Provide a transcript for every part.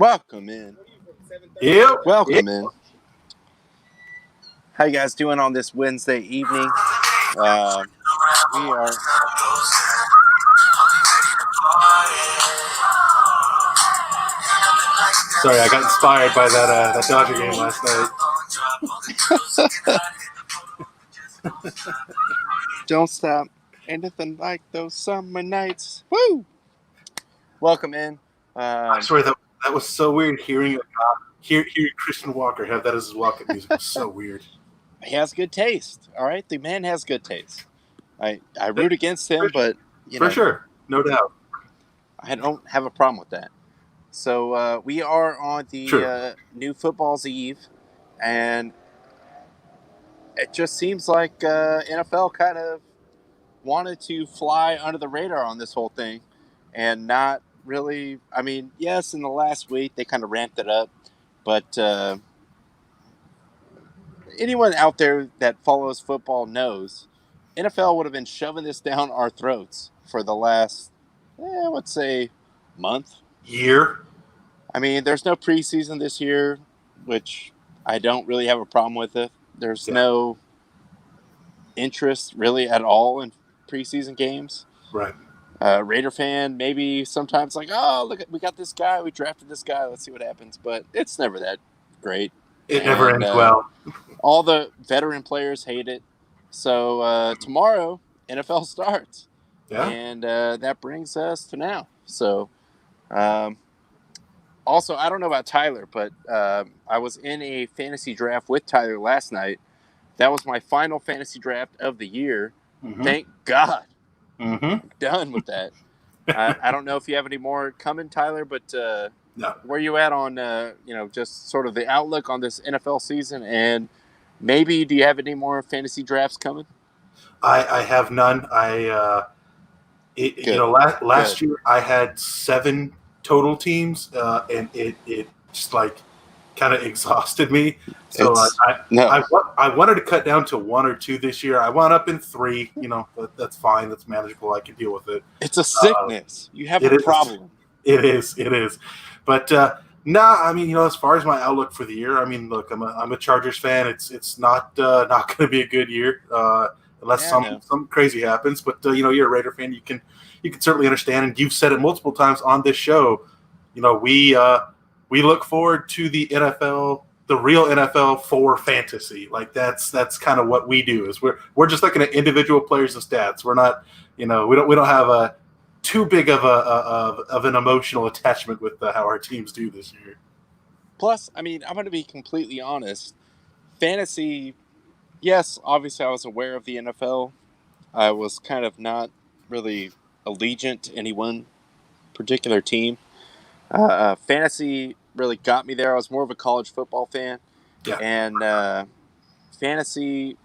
Welcome in. Yep. Welcome in. How you guys doing on this Wednesday evening? We are. Sorry, I got inspired by that Dodger game last night. Don't stop. Anything like those summer nights. Woo! Welcome in. I swear that was so weird hearing Christian Walker have that as his walk-up music. Was so weird. He has good taste. All right, the man has good taste. I root against him, but for sure, no doubt. I don't have a problem with that. So we are on the new football's eve, and it just seems like NFL kind of wanted to fly under the radar on this whole thing and not really. I mean, yes, in the last week they kind of ramped it up, but anyone out there that follows football knows NFL would have been shoving this down our throats for the last, let's say, year. I mean, there's no preseason this year, which I don't really have a problem with it. There's no interest really at all in preseason games. Right. Raider fan, maybe sometimes like, oh, look, we got this guy. We drafted this guy. Let's see what happens. But it's never that great. It never ends well. All the veteran players hate it. So tomorrow, NFL starts. Yeah. And that brings us to now. So also, I don't know about Tyler, but I was in a fantasy draft with Tyler last night. That was my final fantasy draft of the year. Mm-hmm. Thank God. Mm-hmm. I'm done with that. I don't know if you have any more coming, Tyler, but no. Where you at on, just sort of the outlook on this NFL season? And maybe do you have any more fantasy drafts coming? I have none. Last year I had 7 total teams, and it just like kind of exhausted me. So I wanted to cut down to 1 or 2 this year. I wound up in 3. But that's fine. That's manageable. I can deal with it. It's a sickness. You have a problem. It is. But I mean, as far as my outlook for the year, I mean, look, I'm a Chargers fan. It's not going to be a good year unless something crazy happens. But you're a Raider fan. You can certainly understand, and you've said it multiple times on this show. We look forward to the NFL, the real NFL for fantasy. Like that's kind of what we do. Is we're just looking at individual players and stats. We're not, we don't have a too big of an emotional attachment with how our teams do this year. Plus, I mean, I'm going to be completely honest. Fantasy, yes, obviously I was aware of the NFL. I was kind of not really allegiant to any one particular team. Fantasy really got me there. I was more of a college football fan. Yeah. And fantasy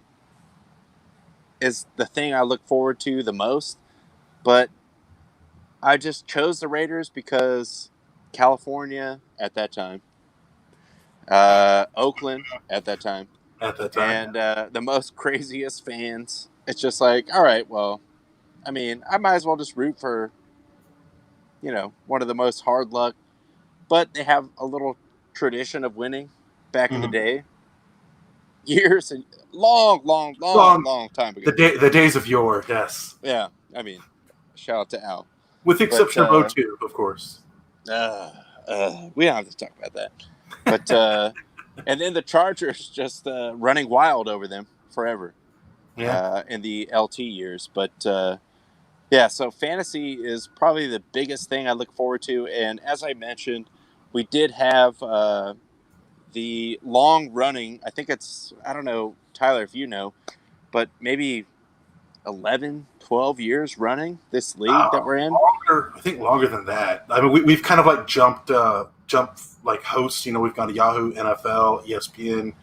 is the thing I look forward to the most. But I just chose the Raiders because California at that time, Oakland at that time, and the most craziest fans. It's just like, all right, well, I mean, I might as well just root for, one of the most hard luck, but they have a little tradition of winning back in the day, years and long time ago. The days of yore, yes. Yeah, I mean, shout out to Al. With the exception of 02, of course. We don't have to talk about that. But and then the Chargers just running wild over them forever. Yeah. In the LT years. But so fantasy is probably the biggest thing I look forward to. And as I mentioned, we did have the long running. I think it's, I don't know, Tyler, if you know, but maybe 11, 12 years running this league that we're in. Longer than that. I mean, we've kind of like jumped like hosts. We've gone to Yahoo, NFL, ESPN.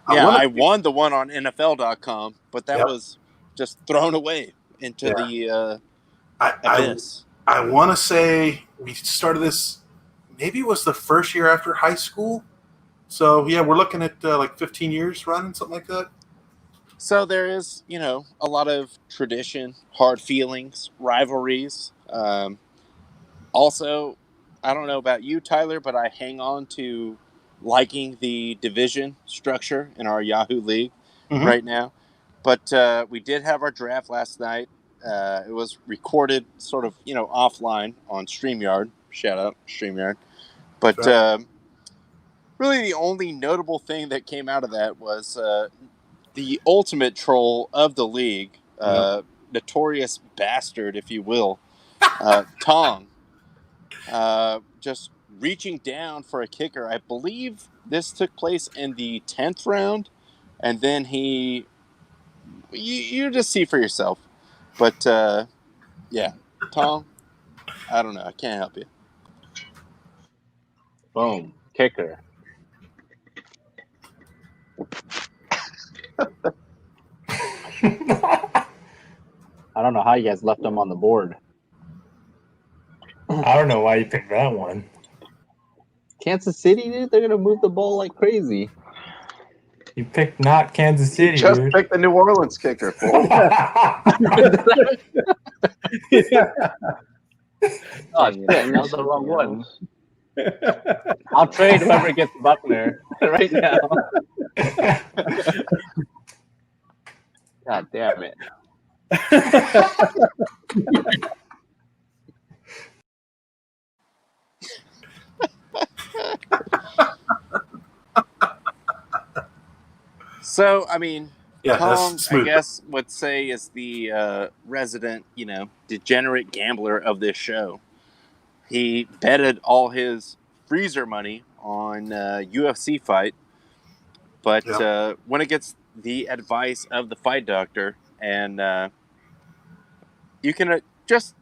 I won the one on NFL.com, but that was just thrown away into the abyss. I want to say we started this. Maybe it was the first year after high school. So we're looking at like 15 years running, something like that. So there is, a lot of tradition, hard feelings, rivalries. Also, I don't know about you, Tyler, but I hang on to liking the division structure in our Yahoo League right now. But we did have our draft last night. It was recorded sort of, offline on StreamYard. Shout out StreamYard. But really the only notable thing that came out of that was the ultimate troll of the league, notorious bastard, if you will, Tong, just reaching down for a kicker. I believe this took place in the 10th round, and then you just see for yourself. But yeah, Tong, I don't know. I can't help you. Boom, kicker. I don't know how you guys left him on the board. I don't know why you picked that one. Kansas City, dude, they're gonna move the ball like crazy. You picked not Kansas City, Just dude. pick the New Orleans kicker, fool. Oh shit, that was the wrong one. I'll trade whoever gets Buckner right now. God damn it. So, I mean, Yeah, Tong, that's smooth. I guess, would say is the resident, degenerate gambler of this show. He betted all his freezer money on UFC fight, but when it gets the advice of the fight doctor, and you can just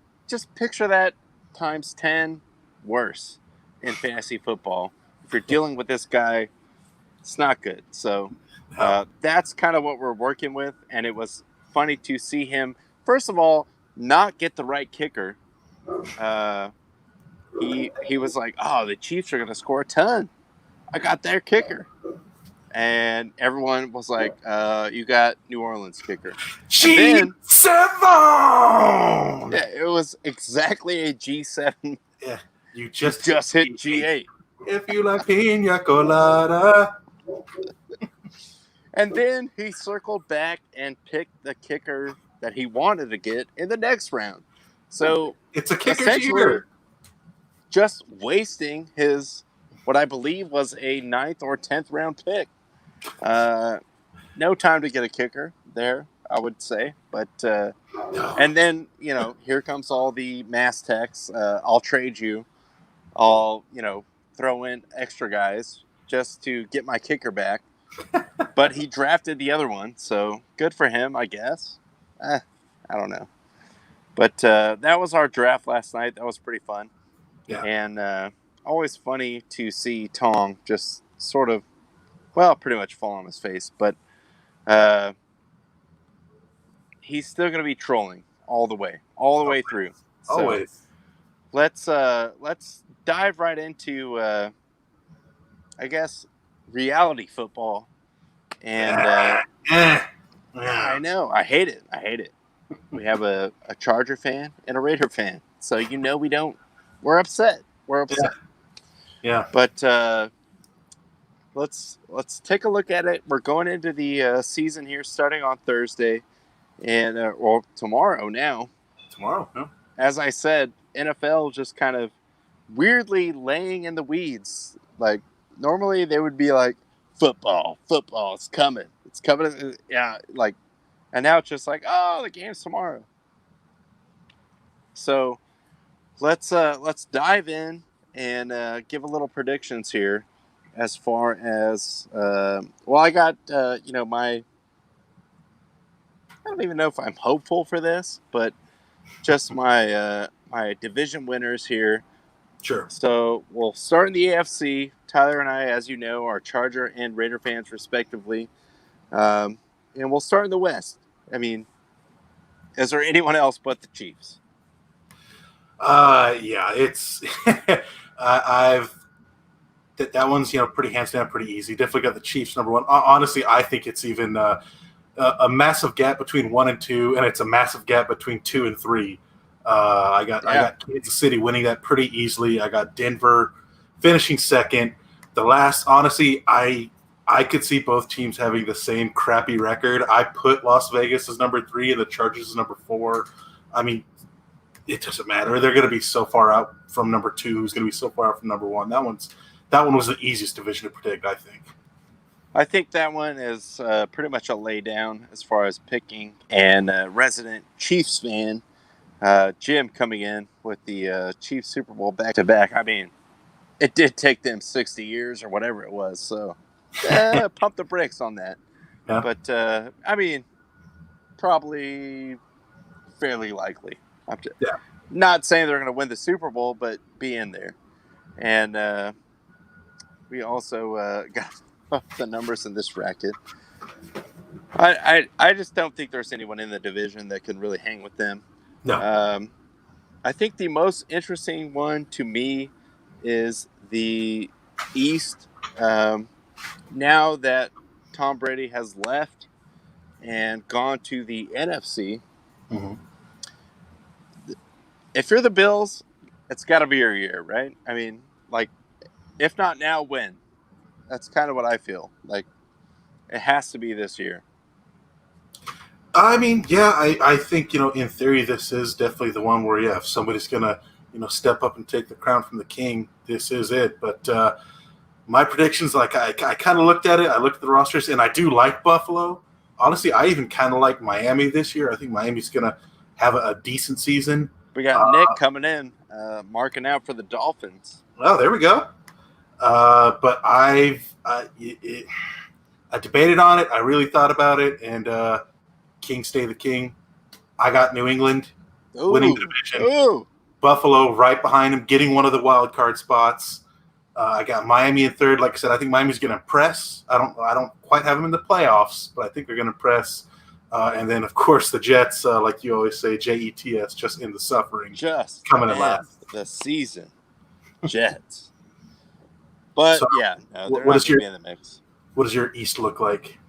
picture that times 10 worse in fantasy football. If you're dealing with this guy, it's not good. So that's kind of what we're working with, and it was funny to see him, first of all, not get the right kicker. He was like, oh, the Chiefs are going to score a ton. I got their kicker. And everyone was like, you got New Orleans kicker. G7! Yeah, it was exactly a G7. Yeah, you just hit G8. If you like pina colada. And then he circled back and picked the kicker that he wanted to get in the next round. So it's a kicker's year. Just wasting his, what I believe was a 9th or 10th round pick. No time to get a kicker there, I would say. But and then, here comes all the mass texts. I'll trade you. I'll, throw in extra guys just to get my kicker back. But he drafted the other one, so good for him, I guess. I don't know. But that was our draft last night. That was pretty fun. Yeah. And always funny to see Tong just sort of, well, pretty much fall on his face. But he's still going to be trolling all the way through. So Always. Let's dive right into, I guess, reality football. And I know, I hate it. We have a Charger fan and a Raider fan, so we're upset. Yeah. But let's take a look at it. We're going into the season here, starting on Thursday, and tomorrow now. Tomorrow, yeah. As I said, NFL just kind of weirdly laying in the weeds. Like normally they would be like, football, it's coming. Yeah, like, and now it's just like, oh, the game's tomorrow. So let's dive in and give a little predictions here as far as I got I don't even know if I'm hopeful for this, but just my division winners here. Sure. So we'll start in the AFC. Tyler and I, as you know, are Charger and Raider fans respectively. And we'll start in the West. I mean, is there anyone else but the Chiefs? Yeah, it's I've that one's pretty hands down, pretty easy. Definitely got the Chiefs number one. Honestly, I think it's even a massive gap between 1 and 2, and it's a massive gap between 2 and 3. I got Kansas City winning that pretty easily. I got Denver finishing second. Honestly, I could see both teams having the same crappy record. I put Las Vegas as number 3 and the Chargers as number 4. I mean, it doesn't matter. They're going to be so far out from number 2. Who's going to be so far out from number 1? That one was the easiest division to predict, I think. I think that one is pretty much a lay down as far as picking. And resident Chiefs fan, Jim coming in with the Chiefs Super Bowl back-to-back. I mean, it did take them 60 years or whatever it was. So pump the brakes on that. Yeah. But, I mean, probably fairly likely. Not saying they're going to win the Super Bowl, but be in there. And we also got the numbers in this bracket. I just don't think there's anyone in the division that can really hang with them. No. I think the most interesting one to me is the East. Now that Tom Brady has left and gone to the NFC, if you're the Bills, it's got to be your year, right? I mean, like, if not now, when? That's kind of what I feel. Like, it has to be this year. I mean, yeah, I think, in theory, this is definitely the one where, if somebody's going to, step up and take the crown from the king, this is it. But my predictions, like, I kind of looked at it. I looked at the rosters, and I do like Buffalo. Honestly, I even kind of like Miami this year. I think Miami's going to have a decent season. We got Nick coming in, marking out for the Dolphins. Well, there we go. But I debated on it. I really thought about it, and King stay the king. I got New England winning the division. Buffalo right behind him, getting one of the wild card spots. I got Miami in third. Like I said, I think Miami's going to press. I don't quite have them in the playoffs, but I think they're going to press. And then, of course, the Jets, like you always say, Jets, just in the suffering. Just coming in last. The season. Jets. But, they're not going to be in the mix. What does your East look like?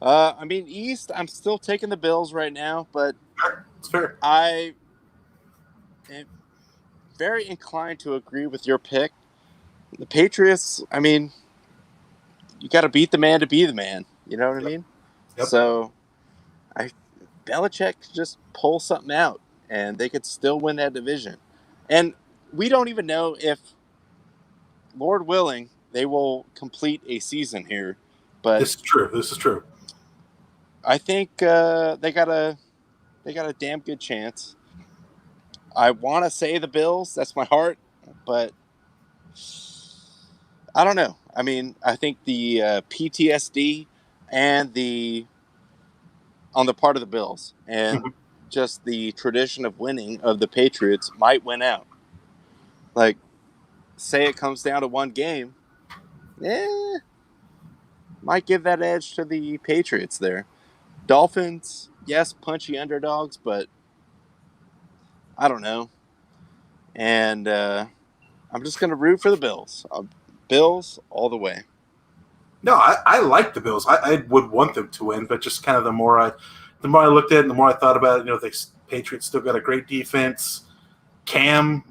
I mean, East, I'm still taking the Bills right now, but it's fair. I am very inclined to agree with your pick. The Patriots, I mean, you got to beat the man to be the man. You know what I mean? Yep. So, Belichick could just pull something out, and they could still win that division. And we don't even know if, Lord willing, they will complete a season here. But this is true. I think they got a damn good chance. I want to say the Bills. That's my heart, but I don't know. I mean, I think the PTSD and on the part of the Bills and just the tradition of winning of the Patriots might win out. Like, say it comes down to one game, might give that edge to the Patriots there. Dolphins, yes, punchy underdogs, but I don't know. And I'm just going to root for the Bills. Bills all the way. No, I like the Bills. I would want them to win, but just kind of the more I looked at it and the more I thought about it, the Patriots still got a great defense. Cam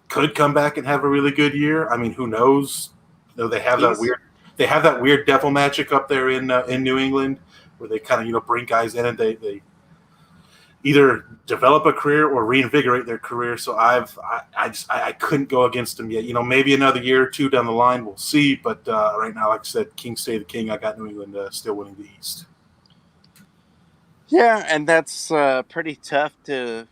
could come back and have a really good year. I mean, who knows? They have that weird devil magic up there in New England, where they kind of bring guys in and they either develop a career or reinvigorate their career. So I couldn't go against them yet. Maybe another year or two down the line, we'll see. But right now, like I said, King stay the king. I got New England still winning the East. Yeah, and that's pretty tough to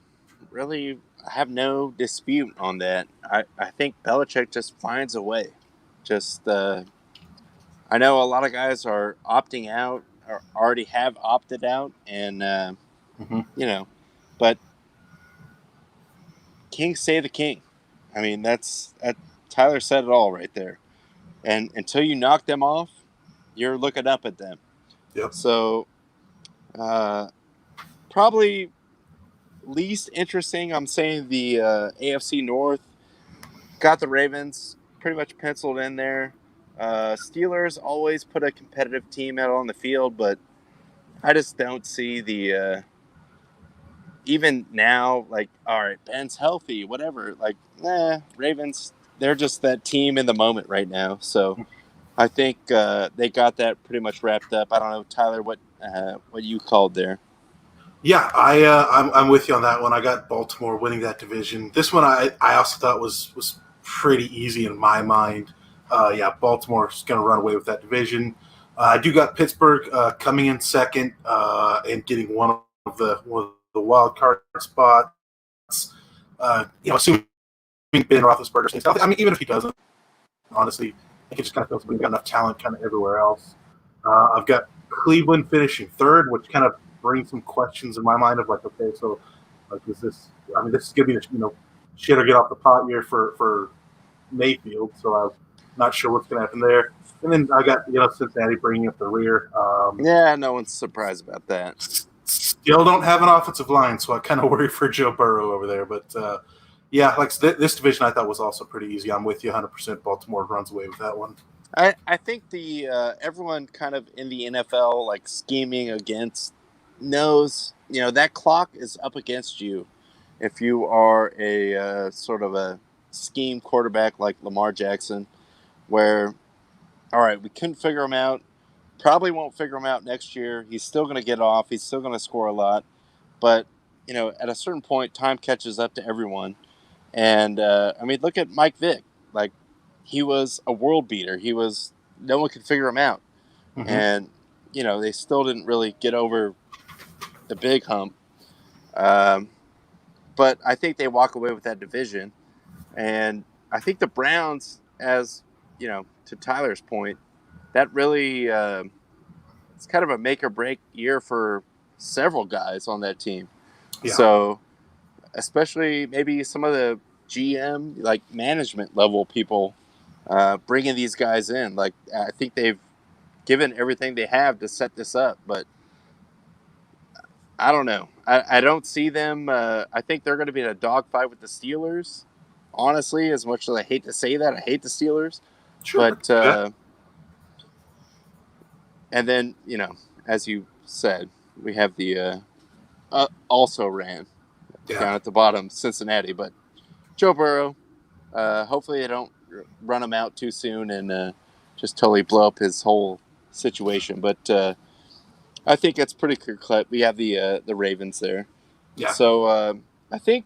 really have no dispute on that. I think Belichick just finds a way. I know a lot of guys are opting out or already have opted out, and but King stay the king. I mean, Tyler said it all right there. And until you knock them off, you're looking up at them. Yep. So, probably least interesting, I'm saying the AFC North. Got the Ravens pretty much penciled in there. Steelers always put a competitive team out on the field, but I just don't see the even now, like, all right, Ben's healthy, whatever. Like, Ravens, they're just that team in the moment right now. So I think they got that pretty much wrapped up. I don't know, Tyler, what you called there. Yeah, I'm with you on that one. I got Baltimore winning that division. This one I also thought was pretty easy in my mind. Baltimore's going to run away with that division. I do got Pittsburgh coming in second and getting one of the wild card spots. Assuming Ben Roethlisberger stays healthy. I mean, even if he doesn't, honestly, I can just kind of feel we've got enough talent kind of everywhere else. I've got Cleveland finishing third, which kind of brings some questions in my mind of like, okay, so like, is this? I mean, this is gonna be shit or get off the pot year for Mayfield. So I'm not sure what's gonna happen there. And then I got Cincinnati bringing up the rear. No one's surprised about that. Still don't have an offensive line, so I kind of worry for Joe Burrow over there. But this division I thought was also pretty easy. I'm with you 100%. Baltimore runs away with that one. I think the everyone kind of in the NFL like scheming against knows that clock is up against you if you are a sort of a scheme quarterback like Lamar Jackson, where all right, we couldn't figure him out, probably won't figure him out next year. He's still going to get off, he's still going to score a lot, but at a certain point time catches up to everyone. And I mean, look at Mike Vick. Like, he was a world beater. No one could figure him out. Mm-hmm. And they still didn't really get over the big hump. But I think they walk away with that division. And I think the Browns, as to Tyler's point, that really it's kind of a make or break year for several guys on that team. Yeah. So especially maybe some of the GM, like management level people, bringing these guys in. Like, I think they've given everything they have to set this up, but I don't know. I don't see them. I think they're going to be in a dogfight with the Steelers. Honestly, as much as I hate to say that, I hate the Steelers. Sure. But and then as you said, we have the also ran down at the bottom, Cincinnati. But Joe Burrow, hopefully they don't run him out too soon and just totally blow up his whole situation. But I think it's pretty clear cut. We have the Ravens there. Yeah. So I think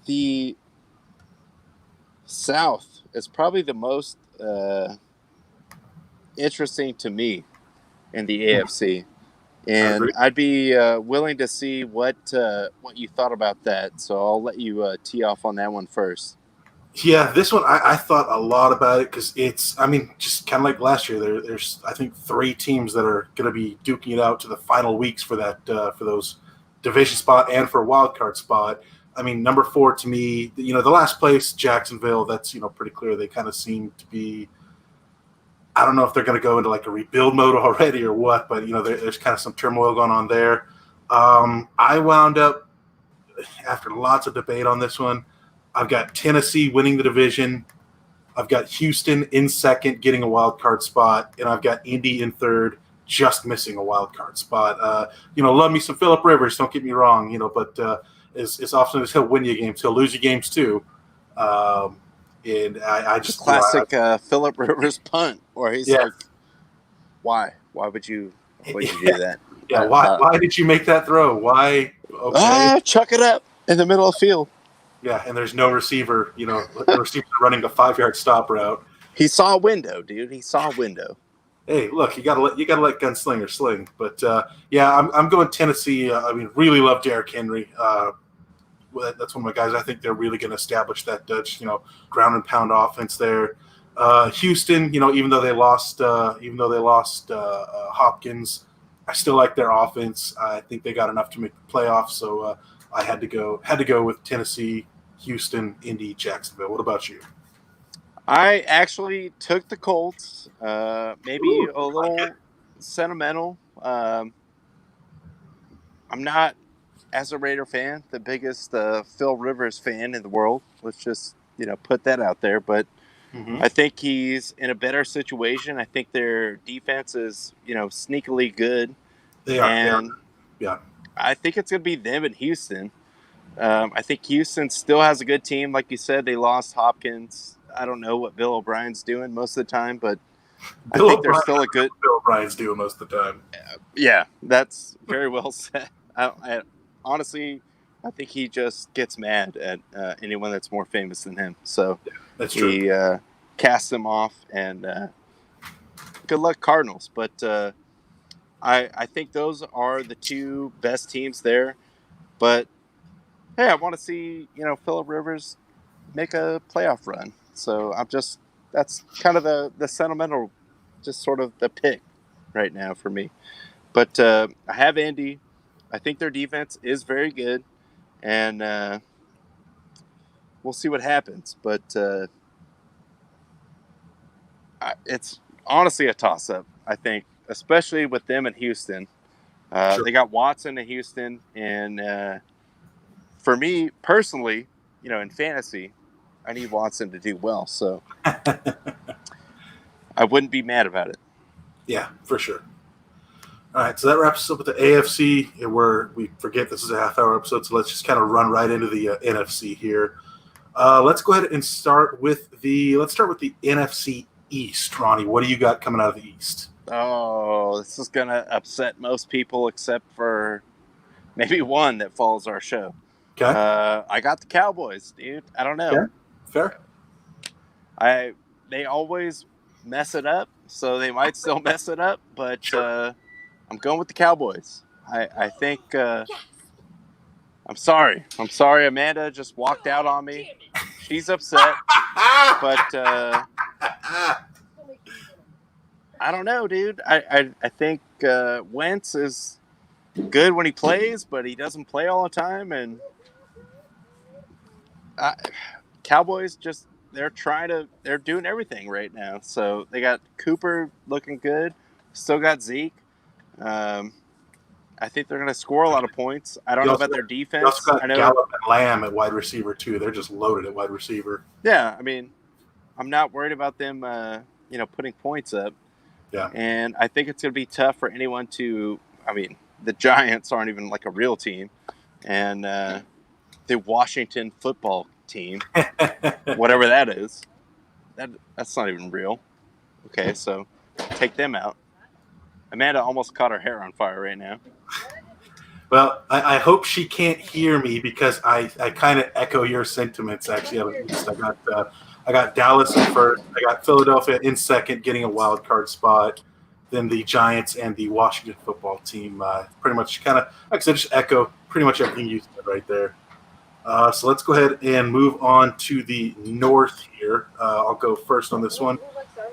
the South is probably the most interesting to me in the AFC. And I'd be willing to see what you thought about that. So I'll let you tee off on that one first. Yeah, this one I thought a lot about it because just kind of like last year. There's I think 3 teams that are going to be duking it out to the final weeks for that for those division spot and for a wild card spot. I mean, number 4 to me, the last place, Jacksonville. That's pretty clear. They kind of seem to be. I don't know if they're going to go into like a rebuild mode already or what, but there's kind of some turmoil going on there. I wound up after lots of debate on this one. I've got Tennessee winning the division. I've got Houston in second, getting a wild card spot, and I've got Indy in third, just missing a wild card spot. Love me some Phillip Rivers. Don't get me wrong, but as often as he'll win you games, he'll lose you games too. And I just classic Phillip Rivers punt, where he's like, "Why? Why would you do that? Yeah, why did you make that throw? Why? Okay, chuck it up in the middle of the field." Yeah, and there's no receiver. The receiver running a 5-yard stop route. He saw a window, dude. He saw a window. Hey, look, you gotta let Gunslinger sling. But I'm going Tennessee. Really love Derrick Henry. That's one of my guys. I think they're really going to establish that ground and pound offense there. Houston, even though they lost Hopkins, I still like their offense. I think they got enough to make the playoffs. So I had to go with Tennessee, Houston, Indy, Jacksonville. What about you? I actually took the Colts. Maybe a little sentimental. I'm not, as a Raider fan, the biggest Phil Rivers fan in the world. Let's just put that out there. But I think he's in a better situation. I think their defense is sneakily good. They are. Yeah. I think it's going to be them in Houston. I think Houston still has a good team. Like you said, they lost Hopkins. I don't know what Bill O'Brien's doing most of the time, but I think they're still a good. Bill O'Brien's doing most of the time. Yeah, that's very well said. Honestly, I think he just gets mad at anyone that's more famous than him. So that's true. He casts them off, and good luck, Cardinals. But I think those are the two best teams there. But hey, I want to see Phillip Rivers make a playoff run. So that's kind of the sentimental, just sort of the pick right now for me. But I have Indy. I think their defense is very good, and we'll see what happens. But it's honestly a toss-up, I think, especially with them in Houston. They got Watson in Houston, and for me personally, in fantasy, I need Watson to do well. So I wouldn't be mad about it. Yeah, for sure. All right, so that wraps us up with the AFC, where we forget this is a half-hour episode, so let's just kind of run right into the NFC here. Let's go ahead and start with the NFC East. Ronnie, what do you got coming out of the East? Oh, this is going to upset most people except for maybe one that follows our show. Okay. I got the Cowboys, dude. I don't know. Fair. They always mess it up, so they might still mess it up, but I'm going with the Cowboys. I think I'm sorry. Amanda just walked out on me. She's upset, but I don't know, dude. I think Wentz is good when he plays, but he doesn't play all the time. And Cowboys they're doing everything right now. So they got Cooper looking good. Still got Zeke. I think they're going to score a lot of points. I don't know about their defense. Also got Gallup and Lamb at wide receiver too. They're just loaded at wide receiver. Yeah, I mean, I'm not worried about them, putting points up. Yeah. And I think it's going to be tough for anyone to. I mean, the Giants aren't even like a real team, and the Washington football team, whatever that is, that's not even real. Okay, so take them out. Amanda almost caught her hair on fire right now. Well, I hope she can't hear me because I kind of echo your sentiments. Actually, I got Dallas in first. I got Philadelphia in second, getting a wild card spot. Then the Giants and the Washington football team. Pretty much, kind of like I said, just echo pretty much everything you said right there. So let's go ahead and move on to the North here. I'll go first on this one.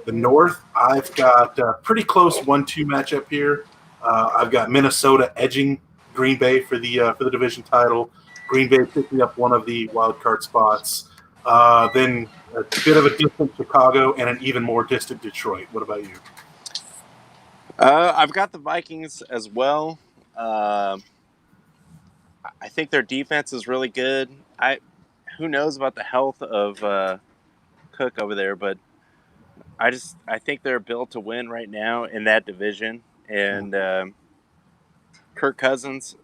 The North, I've got a pretty close 1-2 matchup here. I've got Minnesota edging Green Bay for the division title. Green Bay picking up one of the wild card spots. Then a bit of a distant Chicago and an even more distant Detroit. What about you? I've got the Vikings as well. I think their defense is really good. Who knows about the health of Cook over there, but I think they're built to win right now in that division. And Kirk Cousins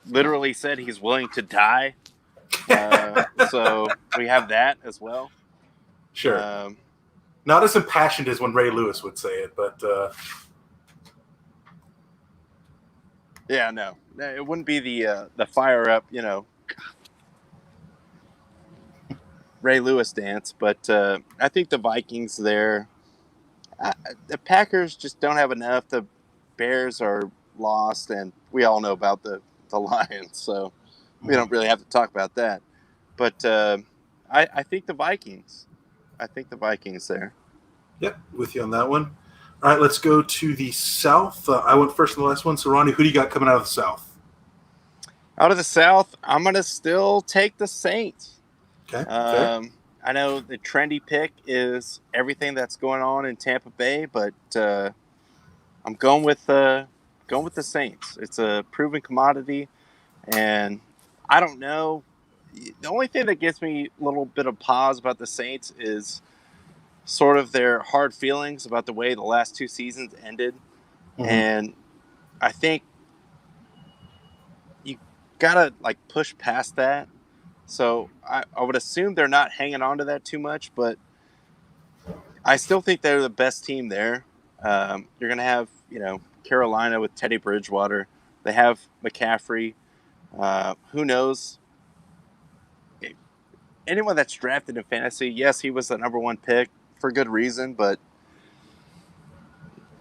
literally said he's willing to die. So we have that as well. Sure. Not as impassioned as when Ray Lewis would say it, but yeah, no, it wouldn't be the fire up, Ray Lewis dance. But I think the Vikings there. The Packers just don't have enough. The Bears are lost, and we all know about the Lions, so we don't really have to talk about that. But I think the Vikings. I think the Vikings there. Yep, with you on that one. All right, let's go to the South. I went first in the last one. So, Ronnie, who do you got coming out of the South? Out of the South, I'm going to still take the Saints. Okay. I know the trendy pick is everything that's going on in Tampa Bay, but I'm going with the Saints. It's a proven commodity, and I don't know. The only thing that gives me a little bit of pause about the Saints is sort of their hard feelings about the way the last two seasons ended. Mm-hmm. And I think gotta like push past that. So I would assume they're not hanging on to that too much, but I still think they're the best team there. You're gonna have Carolina with Teddy Bridgewater. They have McCaffrey. Who knows? Anyone that's drafted in fantasy, yes, he was the number one pick for good reason, but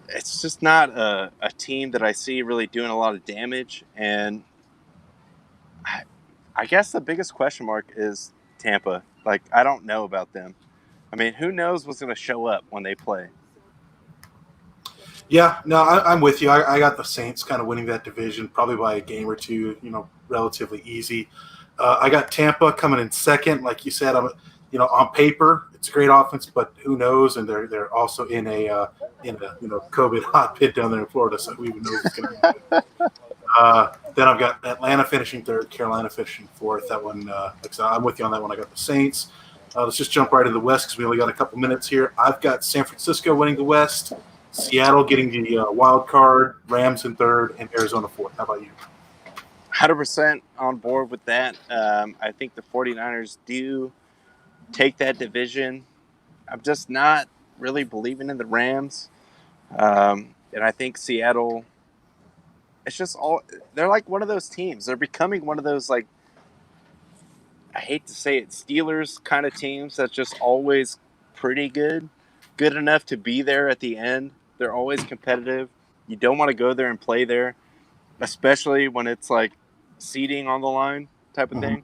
it's just not a team that I see really doing a lot of damage. And I guess the biggest question mark is Tampa. Like, I don't know about them. I mean, who knows what's going to show up when they play? Yeah, no, I'm with you. I got the Saints kind of winning that division, probably by a game or two, relatively easy. I got Tampa coming in second. Like you said, on paper, it's a great offense, but who knows? And they're also in a COVID hot pit down there in Florida, so who even knows what's going to happen. Then I've got Atlanta finishing third, Carolina finishing fourth. That one, like I said, I'm with you on that one. I got the Saints. Let's just jump right into the West because we only got a couple minutes here. I've got San Francisco winning the West, Seattle getting the wild card, Rams in third, and Arizona fourth. How about you? 100% on board with that. I think the 49ers do take that division. I'm just not really believing in the Rams. And I think Seattle, it's just they're like one of those teams. They're becoming one of those, like, I hate to say it, Steelers kind of teams that's just always pretty good enough to be there at the end. They're always competitive. You don't want to go there and play there, especially when it's like seeding on the line type of thing.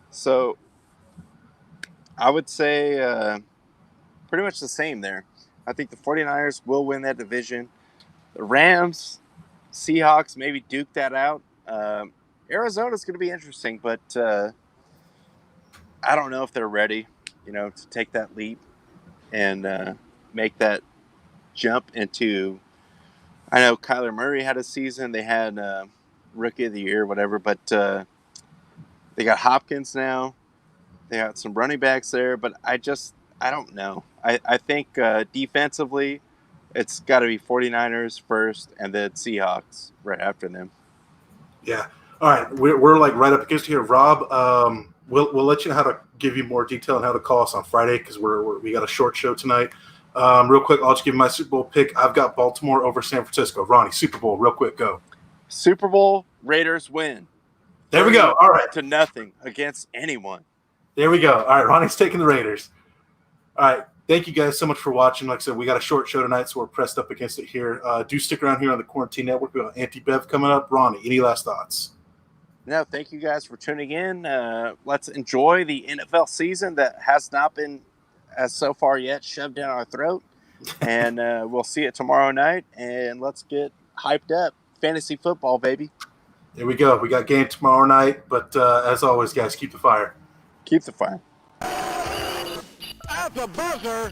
So I would say pretty much the same there. I think the 49ers will win that division. The Rams, Seahawks maybe duke that out. Arizona's going to be interesting, but I don't know if they're ready, to take that leap and make that jump into. I know Kyler Murray had a season. They had Rookie of the Year, whatever, but they got Hopkins now. They got some running backs there, but I don't know. I think defensively, it's got to be 49ers first and then Seahawks right after them. Yeah. All right. We're like right up against here. Rob, we'll let you know how to give you more detail on how to call us on Friday because we got a short show tonight. Real quick, I'll just give you my Super Bowl pick. I've got Baltimore over San Francisco. Ronnie, Super Bowl, real quick, go. Super Bowl, Raiders win. There we go. All right. 30-0 against anyone. There we go. All right, Ronnie's taking the Raiders. All right. Thank you guys so much for watching. Like I said, we got a short show tonight, so we're pressed up against it here. Do stick around here on the Quarantine Network. We got Anti-Bev coming up. Ronnie, any last thoughts? No, thank you guys for tuning in. Let's enjoy the NFL season that has not been, as so far yet, shoved down our throat. And we'll see it tomorrow night. And let's get hyped up. Fantasy football, baby. There we go. We got game tomorrow night. But as always, guys, keep the fire. Keep the fire. At the buzzer,